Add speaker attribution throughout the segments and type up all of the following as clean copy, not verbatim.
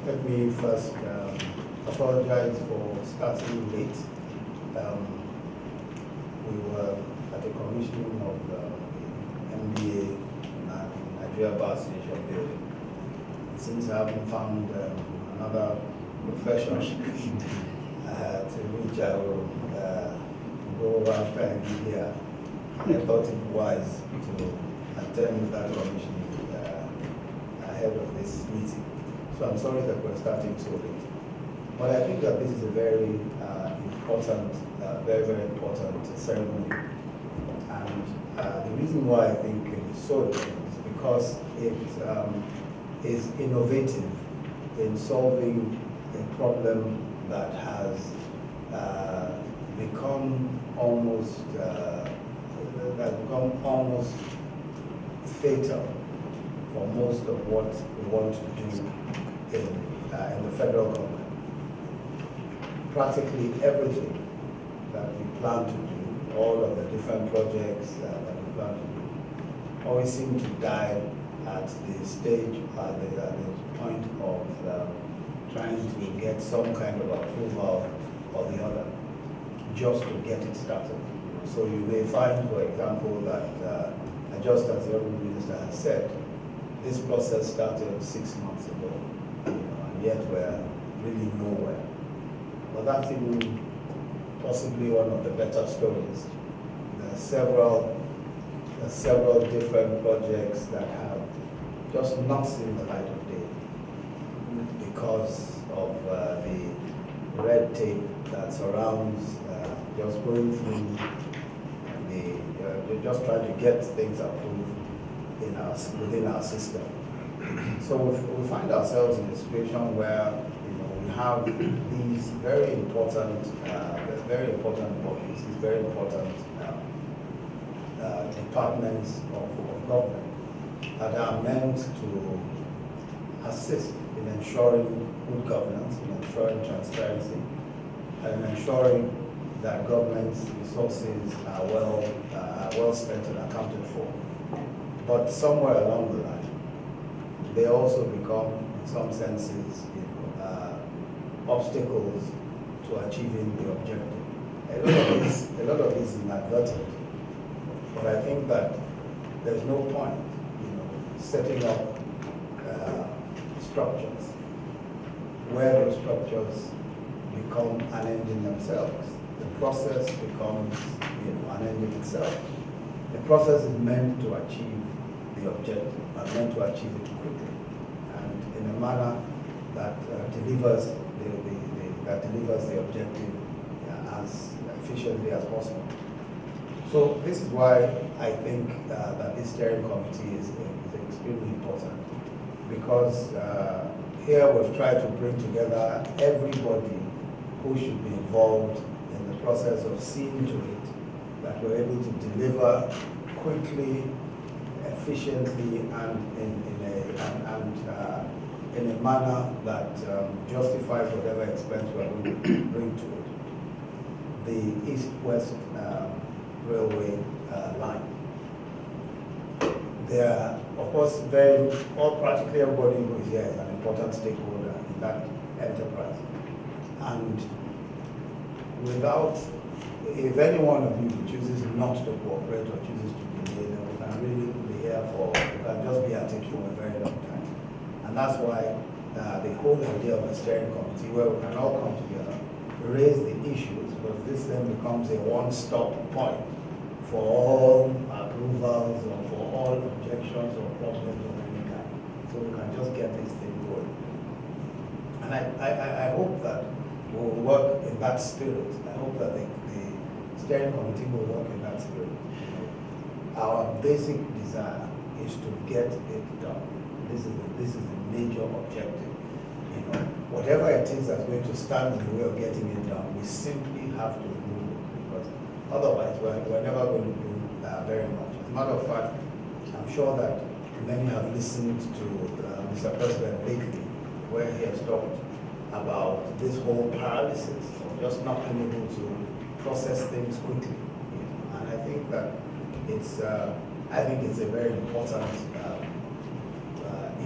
Speaker 1: Let me first apologize for starting late. We were at the commissioning of the MBA and Nigeria Bar Association building. Since I haven't found another profession to which I will go after and be here, I thought it wise to attend that commissioning ahead of this meeting. So I'm sorry that we're starting so late. But I think that this is a very important, very important ceremony. And the reason why I think it is so important is because it is innovative in solving a problem that has become almost fatal for most of what we want to do in the federal government. Practically everything that we plan to do, all of the different projects that we plan to do, always seem to die at the stage, at the point of trying to get some kind of approval or the other, just to get it started. So you may find, for example, that just as the Honourable Minister has said, this process started 6 months ago, and yet we're really nowhere. But that's even possibly one of the better stories. There are several different projects that have just not seen the light of day because of the red tape that surrounds just going through just trying to get things approved within our system. So we find ourselves in a situation where we have these very important bodies, these very important departments of government that are meant to assist in ensuring good governance, in ensuring transparency, and in ensuring that government's resources are well spent and accounted for. But somewhere along the line, they also become, in some senses, obstacles to achieving the objective. A lot of this is inadvertent, but I think that there's no point, setting up structures where those structures become an end in themselves. The process becomes, an end in itself. The process is meant to achieve the objective, and meant to achieve it quickly, and in a manner that delivers the objective as efficiently as possible. So this is why I think that this steering committee is extremely important, because here we've tried to bring together everybody who should be involved in the process of seeing to it that we're able to deliver quickly, efficiently, and in a manner that justifies whatever expense we're going to bring to it. The East-West Railway line. There are, of course, practically everybody who is here is an important stakeholder in that enterprise. And if any one of you chooses not to cooperate or chooses to delay, then we can really be here we can just be at it for a very long time. And that's why the whole idea of a steering committee, where we can all come together, raise the issues, because this then becomes a one-stop point for all approvals or for all objections or problems of any kind. So we can just get this thing going. And I hope that we'll work in that spirit. I hope that the steering committee will work in that spirit. Our basic desire is to get it done. This is the major objective. Whatever it is that's going to stand in the way of getting it done, we simply have to remove it, because otherwise we're never going to do very much. As a matter of fact, I'm sure that many have listened to Mr. President lately, where he has talked about this whole paralysis of just not being able to process things quickly. And I think that it's a very important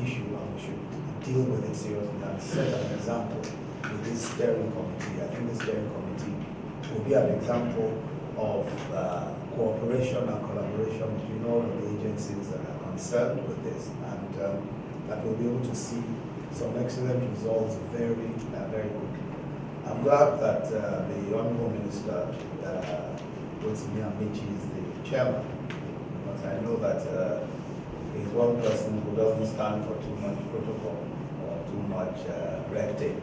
Speaker 1: issue, and we should deal with it seriously and set an example with this steering committee. I think the steering committee will be an example of cooperation and collaboration between all of the agencies that are concerned with this, and that we'll be able to see some excellent results very, very quickly. I'm glad that the Honourable Minister, Oluyemi Oluleke is the chairman, because I know that he's one person who doesn't stand for too much protocol or too much red tape.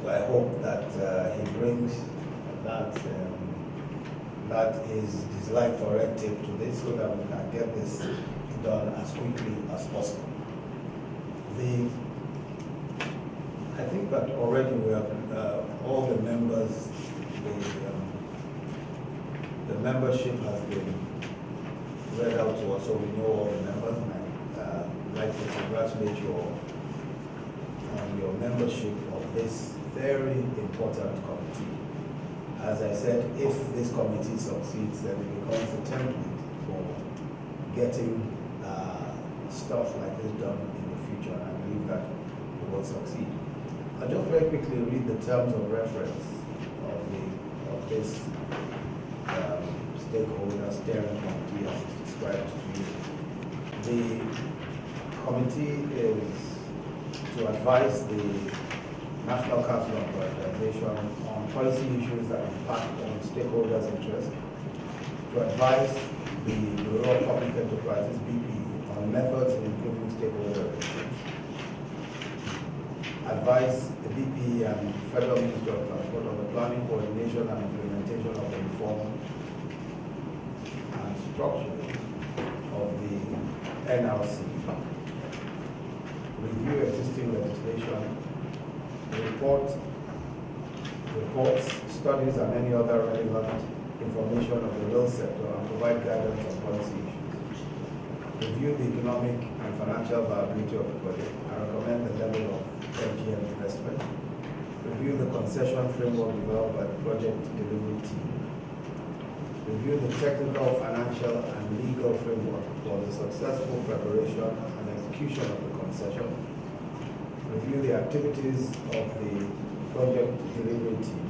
Speaker 1: So I hope that he brings that his dislike for red tape to this, so that we can get this done as quickly as possible. I think that already we have all the members, the membership has been read out to us, so we know all the members, and I'd like to congratulate you all on your membership of this very important committee. As I said, if this committee succeeds, then it becomes a template for getting stuff like this done in the future, and I believe that it will succeed. I'll just very quickly read the terms of reference of this stakeholder steering committee as it's described to you. The committee is to advise the National Council on Privatization on policy issues that impact on stakeholders' interests, to advise the Bureau of Public Enterprises, BP, on methods in improving stakeholder relations, advise the BP and Federal Ministry of Transport on the planning, coordination, and implementation of the reform and structure of the NLC, review existing legislation, reports, studies, and any other relevant information of the rail sector, and provide guidance on policy issues. Review the economic and financial viability of the project and recommend the level of FGM investment. Review the concession framework developed by the project delivery team. Review the technical, financial, and legal framework for the successful preparation and execution of the concession. Review the activities of the project delivery team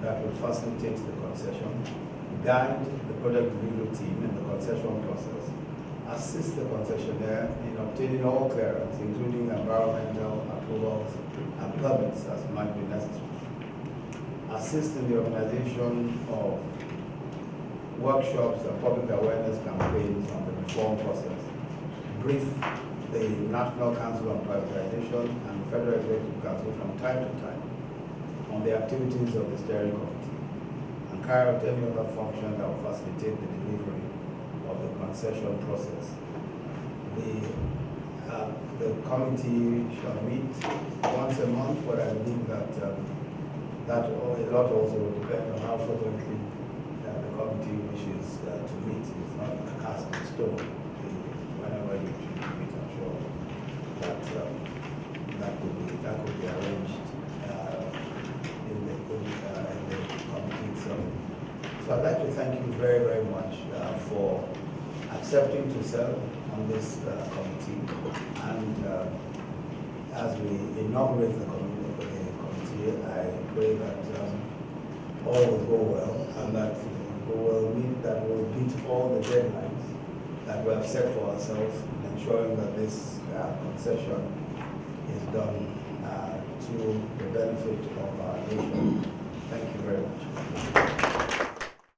Speaker 1: that will facilitate the concession. Guide the project delivery team in the concession process. Assist the concessionaire in obtaining all clearance, including environmental approvals and permits as might be necessary. Assist in the organization of workshops and public awareness campaigns on the reform process. Brief the National Council on Privatization and Federal Executive Council from time to time on the activities of the steering committee, and carry out any other function that will facilitate the delivery of the concession process. The committee shall meet once a month, but I believe that a lot also will depend on how frequently the committee wishes to meet. It's not cast in stone. Whenever you choose to meet, I'm sure that could be arranged in the committee itself. So I'd like to thank you very, very much for accepting to serve on this committee, and as we inaugurate the committee, I pray that all will go well, and that we'll beat all the deadlines that we have set for ourselves, ensuring that this concession is done to the benefit of our nation